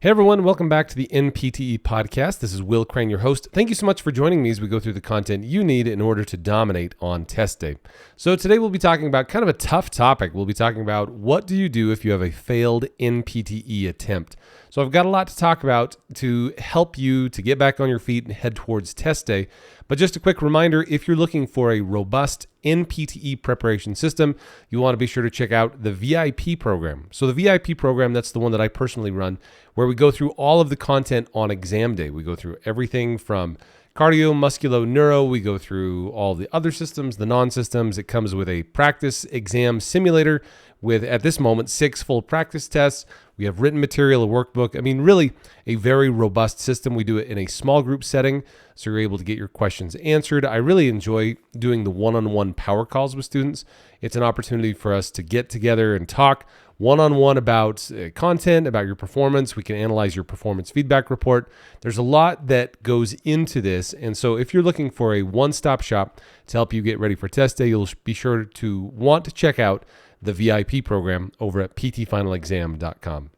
Hey everyone, welcome back to the NPTE podcast. This is Will Crane, your host. Thank you so much for joining me as we go through the content you need in order to dominate on test day. So today we'll be talking about kind of a tough topic. We'll be talking about what do you do if you have a failed NPTE attempt. So I've got a lot to talk about to help you to get back on your feet and head towards test day. But just a quick reminder, if you're looking for a robust NPTE preparation system, you want to be sure to check out the VIP program. So the VIP program, that's the one that I personally run, where we go through all of the content on exam day. We go through everything from cardio, musculo, neuro. We go through all the other systems, the non-systems. It comes with a practice exam simulator with, at this moment, 6 full practice tests. We have written material, a workbook. I mean, really a very robust system. We do it in a small group setting, so you're able to get your questions answered. I really enjoy doing the one-on-one power calls with students. It's an opportunity for us to get together and talk one-on-one about content, about your performance. We can analyze your performance feedback report. There's a lot that goes into this. And so if you're looking for a one-stop shop to help you get ready for test day, you'll be sure to want to check out the VIP program over at ptfinalexam.com.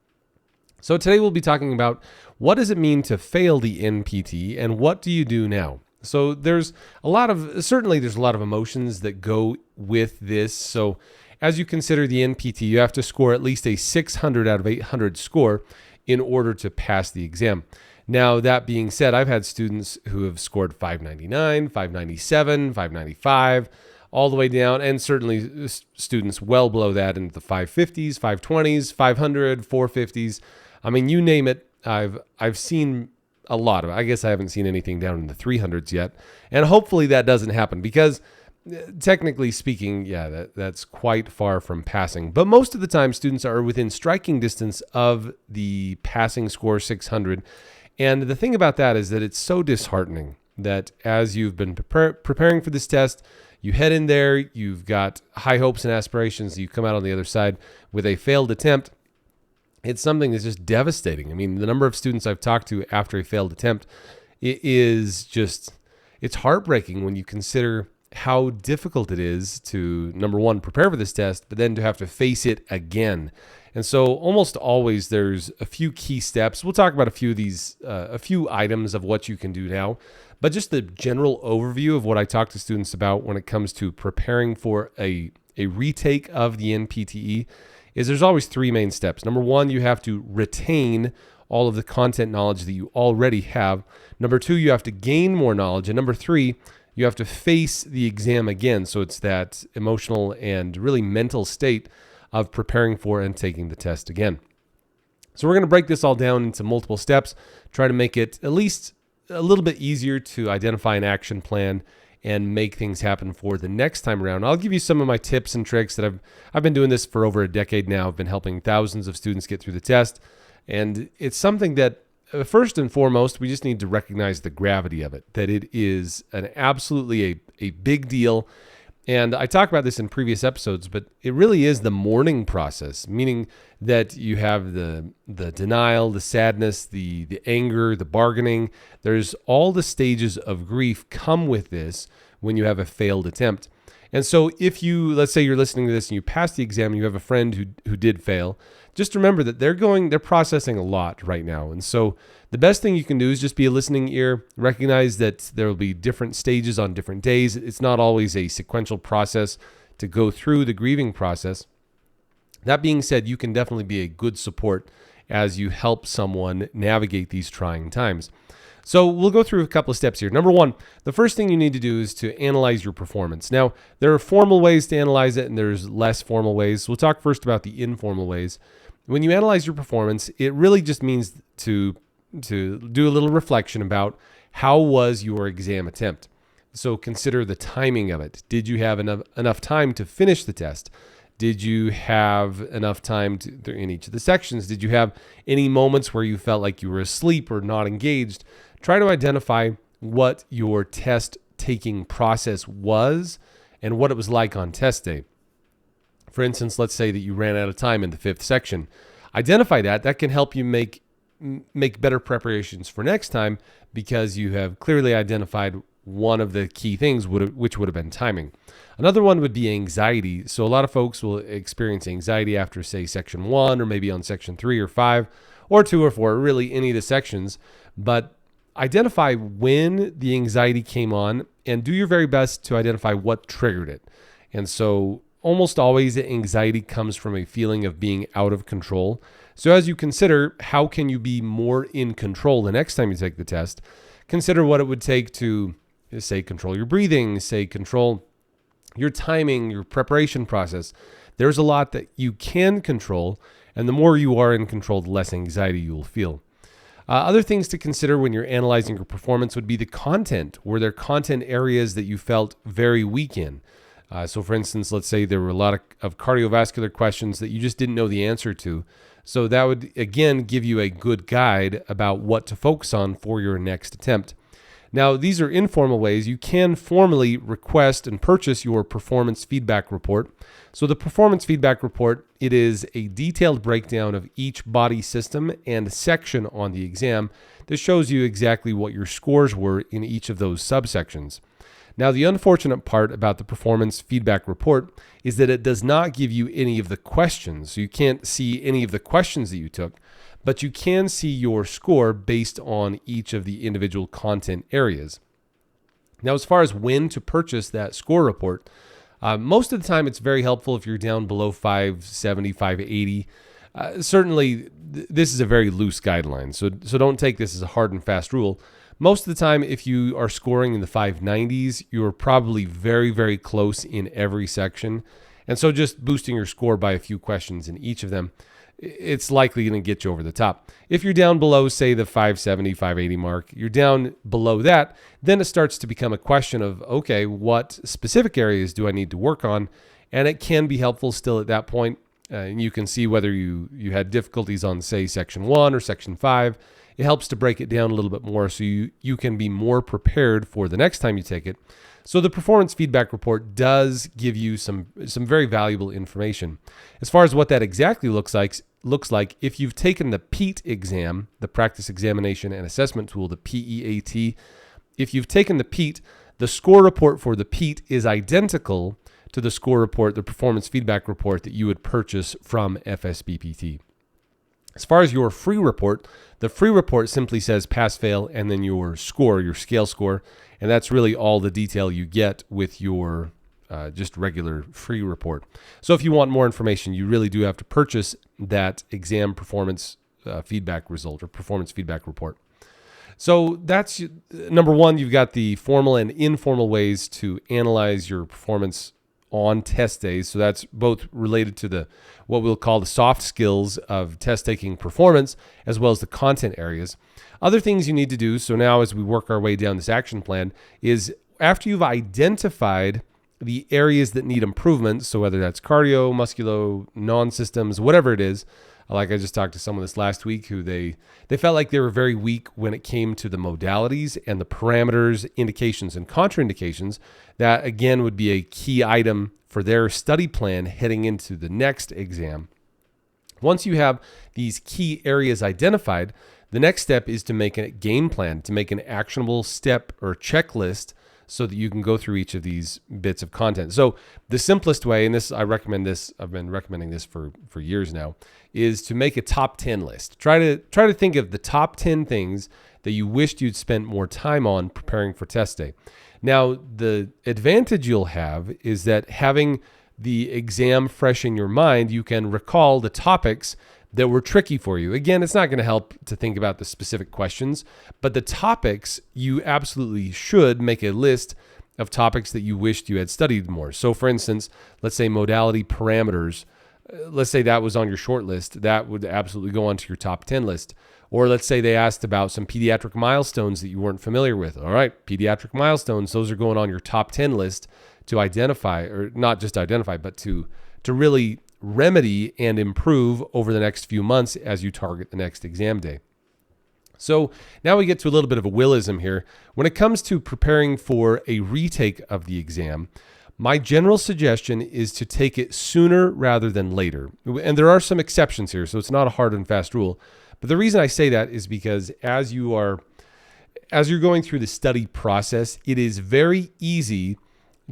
So today we'll be talking about what does it mean to fail the NPTE and what do you do now? So there's a lot of emotions that go with this. So as you consider the NPTE, you have to score at least a 600 out of 800 score in order to pass the exam. Now, that being said, I've had students who have scored 599, 597, 595, all the way down, and certainly students well below that into the 550s, 520s, 500, 450s. I mean, you name it. I've seen a lot of it. I guess I haven't seen anything down in the 300s yet. And hopefully that doesn't happen because technically speaking, that's quite far from passing. But most of the time, students are within striking distance of the passing score 600. And the thing about that is that it's so disheartening that as you've been preparing for this test, you head in there, you've got high hopes and aspirations, you come out on the other side with a failed attempt. It's something that's just devastating. I mean, the number of students I've talked to after a failed attempt, it's heartbreaking when you consider how difficult it is to, number one, prepare for this test, but then to have to face it again. And so almost always there's a few key steps. We'll talk about a few of these, a few items of what you can do now, but just the general overview of what I talk to students about when it comes to preparing for a retake of the NPTE is there's always 3 main steps. Number 1, you have to retain all of the content knowledge that you already have. Number 2, you have to gain more knowledge. And number 3, you have to face the exam again. So it's that emotional and really mental state of preparing for and taking the test again. So we're going to break this all down into multiple steps, try to make it at least a little bit easier to identify an action plan and make things happen for the next time around. I'll give you some of my tips and tricks that I've been doing this for over a decade now. I've been helping thousands of students get through the test. And it's something that first and foremost, we just need to recognize the gravity of it, that it is absolutely a big deal. And I talk about this in previous episodes, but it really is the mourning process, meaning that you have the denial, the sadness, the anger, the bargaining. There's all the stages of grief come with this when you have a failed attempt. And so if you, let's say you're listening to this and you pass the exam and you have a friend who did fail, just remember that they're processing a lot right now. And so the best thing you can do is just be a listening ear, recognize that there will be different stages on different days. It's not always a sequential process to go through the grieving process. That being said, you can definitely be a good support as you help someone navigate these trying times. So we'll go through a couple of steps here. Number 1, the first thing you need to do is to analyze your performance. Now, there are formal ways to analyze it and there's less formal ways. We'll talk first about the informal ways. When you analyze your performance, it really just means to do a little reflection about how was your exam attempt. So consider the timing of it. Did you have enough time to finish the test? Did you have enough time in each of the sections? Did you have any moments where you felt like you were asleep or not engaged? Try to identify what your test taking process was and what it was like on test day. For instance, let's say that you ran out of time in the 5th section. Identify that. That can help you make better preparations for next time because you have clearly identified one of the key things, which would have been timing. Another one would be anxiety. So a lot of folks will experience anxiety after, say, section 1 or maybe on section 3 or 5, or 2 or 4, really any of the sections. But identify when the anxiety came on and do your very best to identify what triggered it. And so almost always anxiety comes from a feeling of being out of control. So as you consider how can you be more in control the next time you take the test, consider what it would take to, say, control your breathing, say, control your timing, your preparation process. There's a lot that you can control, and the more you are in control, the less anxiety you will feel. Other things to consider when you're analyzing your performance would be the content. Were there content areas that you felt very weak in? So for instance, let's say there were a lot of cardiovascular questions that you just didn't know the answer to. So that would, again, give you a good guide about what to focus on for your next attempt. Now, these are informal ways. You can formally request and purchase your performance feedback report. So the performance feedback report, it is a detailed breakdown of each body system and section on the exam that shows you exactly what your scores were in each of those subsections. Now, the unfortunate part about the performance feedback report is that it does not give you any of the questions. So you can't see any of the questions that you took, but you can see your score based on each of the individual content areas. Now, as far as when to purchase that score report, most of the time it's very helpful if you're down below 570, 580. Certainly, this is a very loose guideline, so don't take this as a hard and fast rule. Most of the time, if you are scoring in the 590s, you're probably very, very close in every section. And so just boosting your score by a few questions in each of them, it's likely going to get you over the top. If you're down below, say, the 570, 580 mark, you're down below that, then it starts to become a question of, okay, what specific areas do I need to work on? And it can be helpful still at that point. And you can see whether you had difficulties on, say, section 1 or section 5. It helps to break it down a little bit more so you can be more prepared for the next time you take it. So the performance feedback report does give you some very valuable information. As far as what that exactly looks like, if you've taken the PEAT exam, the Practice Examination and Assessment Tool, the PEAT, if you've taken the PEAT, the score report for the PEAT is identical to the score report, the performance feedback report that you would purchase from FSBPT. As far as your free report, the free report simply says pass, fail, and then your score, your scale score. And that's really all the detail you get with your just regular free report. So if you want more information, you really do have to purchase that exam performance feedback result or performance feedback report. So that's number one. You've got the formal and informal ways to analyze your performance on test days. So that's both related to what we'll call the soft skills of test taking performance, as well as the content areas. Other things you need to do, so now as we work our way down this action plan, is after you've identified the areas that need improvement, so whether that's cardio, musculo, non-systems, whatever it is, like I just talked to someone this last week who they felt like they were very weak when it came to the modalities and the parameters, indications, and contraindications. That, again, would be a key item for their study plan heading into the next exam. Once you have these key areas identified, the next step is to make a game plan, to make an actionable step or checklist so that you can go through each of these bits of content. So the simplest way, and this I recommend this, I've been recommending this for years now, is to make a top 10 list. Try to think of the top 10 things that you wished you'd spent more time on preparing for test day. Now, the advantage you'll have is that having the exam fresh in your mind, you can recall the topics that were tricky for you. Again, it's not going to help to think about the specific questions, but the topics, you absolutely should make a list of topics that you wished you had studied more. So for instance, let's say modality parameters, let's say that was on your short list, that would absolutely go onto your top 10 list. Or let's say they asked about some pediatric milestones that you weren't familiar with. All right, pediatric milestones, those are going on your top 10 list to identify, or not just identify, but to really remedy and improve over the next few months as you target the next exam day. So now we get to a little bit of a willism here. When it comes to preparing for a retake of the exam, my general suggestion is to take it sooner rather than later. And there are some exceptions here, so it's not a hard and fast rule. But the reason I say that is because as you're going through the study process, it is very easy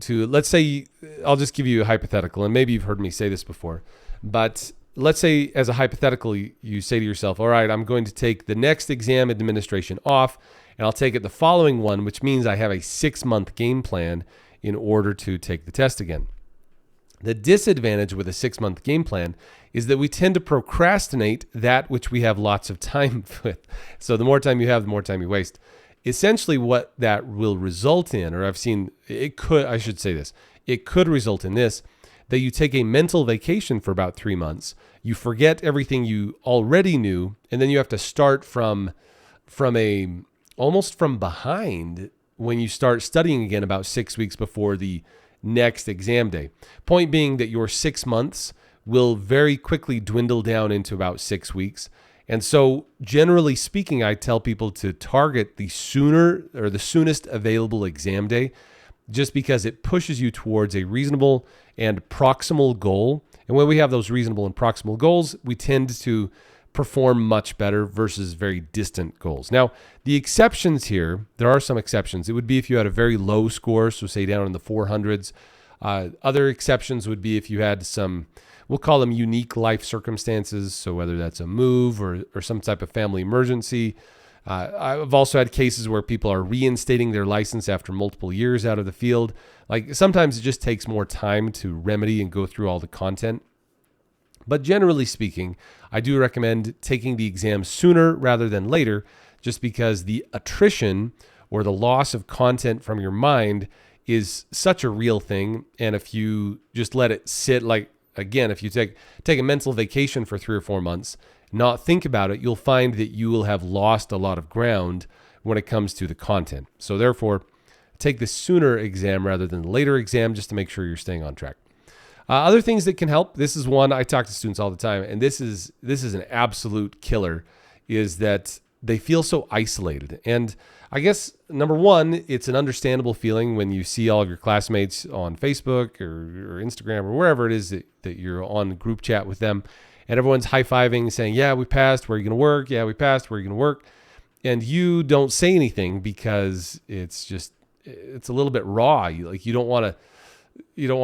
to, let's say, I'll just give you a hypothetical, and maybe you've heard me say this before, but let's say as a hypothetical, you say to yourself, all right, I'm going to take the next exam administration off and I'll take it the following one, which means I have a 6-month game plan in order to take the test again. The disadvantage with a 6-month game plan is that we tend to procrastinate that which we have lots of time with. So the more time you have, the more time you waste. Essentially what that will result in, or I've seen, it could result in this, that you take a mental vacation for about 3 months, you forget everything you already knew, and then you have to start from almost from behind when you start studying again about 6 weeks before the next exam day. Point being that your 6 months will very quickly dwindle down into about 6 weeks. And so generally speaking, I tell people to target the soonest available exam day, just because it pushes you towards a reasonable and proximal goal. And when we have those reasonable and proximal goals, we tend to perform much better versus very distant goals. Now, the exceptions here, there are some exceptions. It would be if you had a very low score, so say down in the 400s. Other exceptions would be if you had some, we'll call them unique life circumstances. So whether that's a move or some type of family emergency. I've also had cases where people are reinstating their license after multiple years out of the field. Like sometimes it just takes more time to remedy and go through all the content. But generally speaking, I do recommend taking the exam sooner rather than later, just because the attrition or the loss of content from your mind is such a real thing. And if you just let it sit, like, again, if you take a mental vacation for 3 or 4 months, not think about it, you'll find that you will have lost a lot of ground when it comes to the content. So therefore, take the sooner exam rather than the later exam, just to make sure you're staying on track. Other things that can help, this is one I talk to students all the time, and this is an absolute killer, is that they feel so isolated. And I guess, number one, it's an understandable feeling when you see all of your classmates on Facebook or Instagram or wherever it is that you're on group chat with them, and everyone's high-fiving, saying, yeah, we passed, where are you going to work? Yeah, we passed, where are you going to work? And you don't say anything because it's a little bit raw. You don't want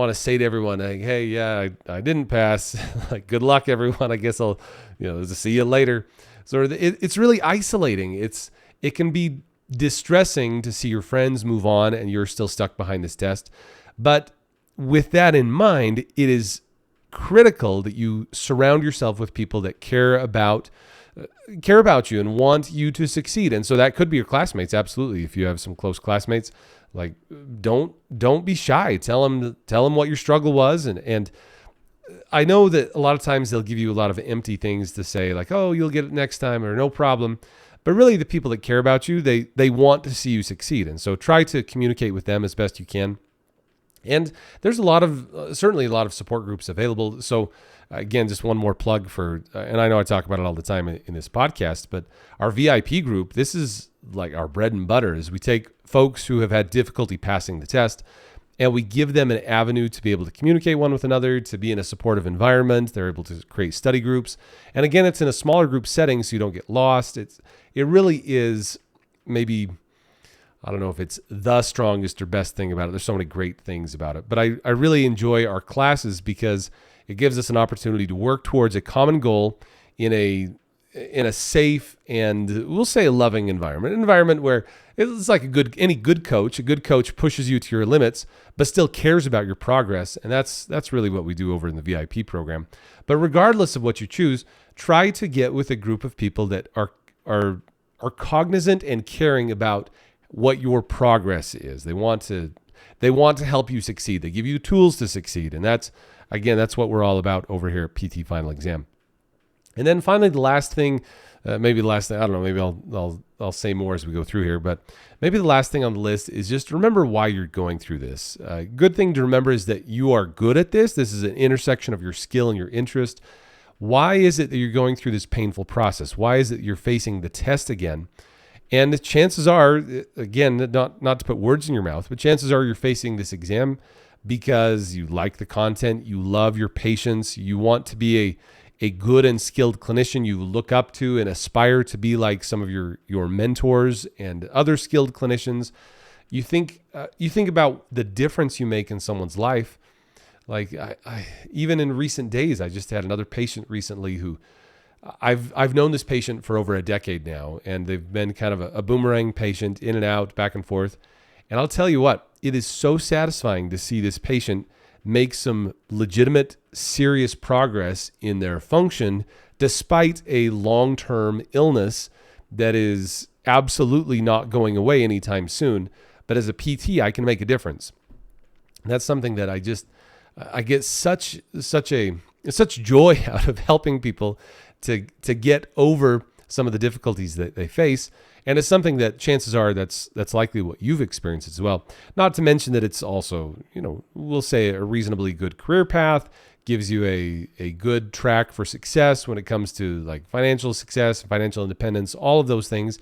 to say to everyone, like, hey, yeah, I didn't pass. Like, good luck, everyone. I guess I'll, see you later. So it's really isolating. It can be distressing to see your friends move on and you're still stuck behind this test. But with that in mind, it is critical that you surround yourself with people that care about you and want you to succeed. And so that could be your classmates. Absolutely. If you have some close classmates, like, don't be shy. Tell them what your struggle was. And I know that a lot of times they'll give you a lot of empty things to say, like, oh, you'll get it next time, or no problem. But really the people that care about you, they want to see you succeed. And so try to communicate with them as best you can. And there's certainly a lot of support groups available. So again, just one more plug for, and I know I talk about it all the time in this podcast, but our VIP group, this is like our bread and butter, is we take folks who have had difficulty passing the test and we give them an avenue to be able to communicate one with another, to be in a supportive environment. They're able to create study groups. And again, it's in a smaller group setting, so you don't get lost. It really is maybe, I don't know if it's the strongest or best thing about it. There's so many great things about it. But I really enjoy our classes because it gives us an opportunity to work towards a common goal in a safe and, we'll say, a loving environment. An environment where it's like a good coach pushes you to your limits, but still cares about your progress. And that's really what we do over in the VIP program. But regardless of what you choose, try to get with a group of people that are cognizant and caring about what your progress is. They want to help you succeed. They give you tools to succeed. And that's what we're all about over here at PT Final Exam. And then finally, the last thing, I don't know, maybe I'll say more as we go through here, but maybe the last thing on the list is just remember why you're going through this. Good thing to remember is that you are good at this. This is an intersection of your skill and your interest. Why is it that you're going through this painful process? Why is it you're facing the test again? And the chances are, again, not to put words in your mouth, but chances are you're facing this exam because you like the content, you love your patients, you want to be a good and skilled clinician you look up to and aspire to be like some of your mentors and other skilled clinicians. You think about the difference you make in someone's life. Like I even in recent days, I just had another patient recently who I've known this patient for over a decade now, and they've been kind of a boomerang patient, in and out, back and forth. And I'll tell you what, it is so satisfying to see this patient make some legitimate, serious progress in their function despite a long-term illness that is absolutely not going away anytime soon. But as a PT, I can make a difference. And that's something that I get such joy out of helping people to get over some of the difficulties that they face. And it's something that chances are that's likely what you've experienced as well. Not to mention that it's also, we'll say a reasonably good career path, gives you a good track for success when it comes to like financial success, financial independence, all of those things.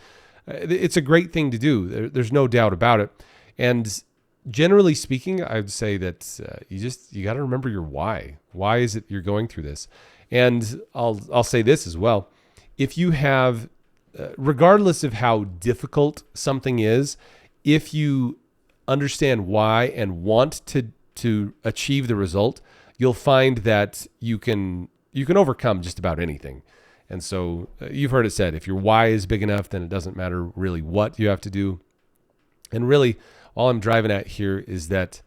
It's a great thing to do. There's no doubt about it. And generally speaking, I would say that you got to remember your why. Why is it you're going through this? And I'll say this as well. If you have, regardless of how difficult something is, if you understand why and want to achieve the result, you'll find that you can overcome just about anything. And so you've heard it said, if your why is big enough, then it doesn't matter really what you have to do. And really, all I'm driving at here is that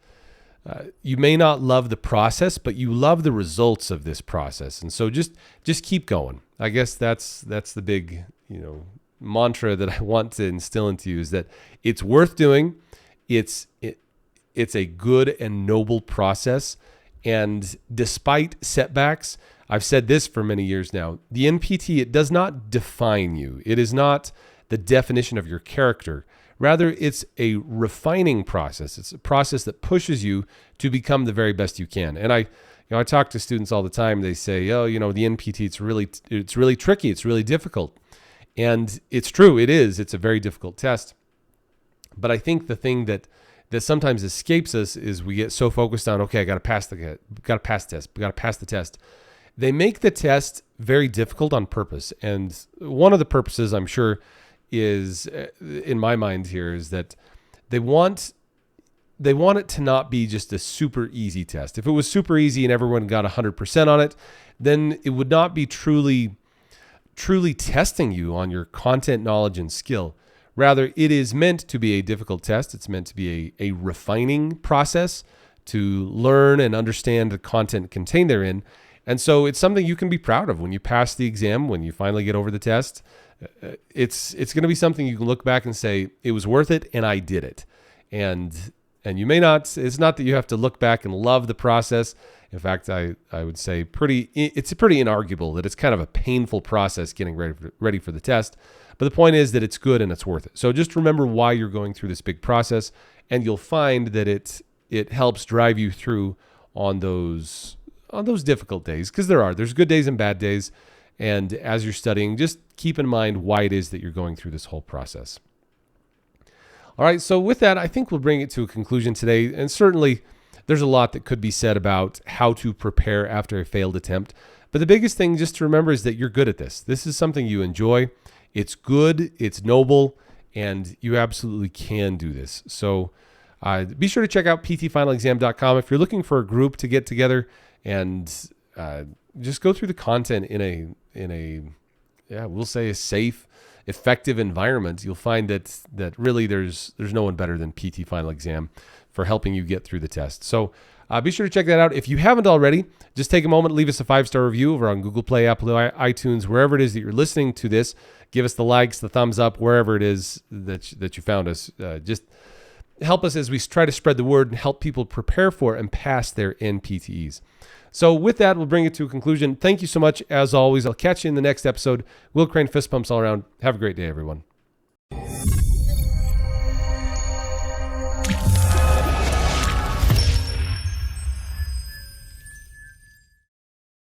you may not love the process, but you love the results of this process. And so just keep going. I guess that's the big, mantra that I want to instill into you, is that it's worth doing. It's a good and noble process. And despite setbacks, I've said this for many years now, the NPTE, it does not define you. It is not the definition of your character. Rather, it's a refining process. It's a process that pushes you to become the very best you can. And I talk to students all the time. They say, the NPTE, it's really tricky. It's really difficult. And it's true. It is. It's a very difficult test. But I think the thing that sometimes escapes us is we get so focused on, okay, I got to pass the test. They make the test very difficult on purpose. And one of the purposes, I'm sure, is, in my mind here, is that they want it to not be just a super easy test. If it was super easy and everyone got 100% on it, then it would not be truly testing you on your content knowledge and skill. Rather, it is meant to be a difficult test. It's meant to be a refining process to learn and understand the content contained therein. And so it's something you can be proud of when you pass the exam, when you finally get over the test. It's going to be something you can look back and say, it was worth it and I did it. And you may not, it's not that you have to look back and love the process. In fact, I would say it's pretty inarguable that it's kind of a painful process getting ready for the test. But the point is that it's good and it's worth it. So just remember why you're going through this big process, and you'll find that it helps drive you through on those difficult days, because there's good days and bad days. And as you're studying, just keep in mind why it is that you're going through this whole process. All right, so with that, I think we'll bring it to a conclusion today. And certainly there's a lot that could be said about how to prepare after a failed attempt. But the biggest thing just to remember is that you're good at this. This is something you enjoy. It's good, it's noble, and you absolutely can do this. So be sure to check out ptfinalexam.com if you're looking for a group to get together and just go through the content in a we'll say a safe, effective environment. You'll find that really there's no one better than PT Final Exam for helping you get through the test. So be sure to check that out. If you haven't already, just take a moment, leave us a 5-star review over on Google Play, Apple, iTunes, wherever it is that you're listening to this. Give us the likes, the thumbs up, wherever it is that you found us. Just help us as we try to spread the word and help people prepare for and pass their NPTEs. So with that, we'll bring it to a conclusion. Thank you so much. As always, I'll catch you in the next episode. Will Crane, fist pumps all around. Have a great day, everyone.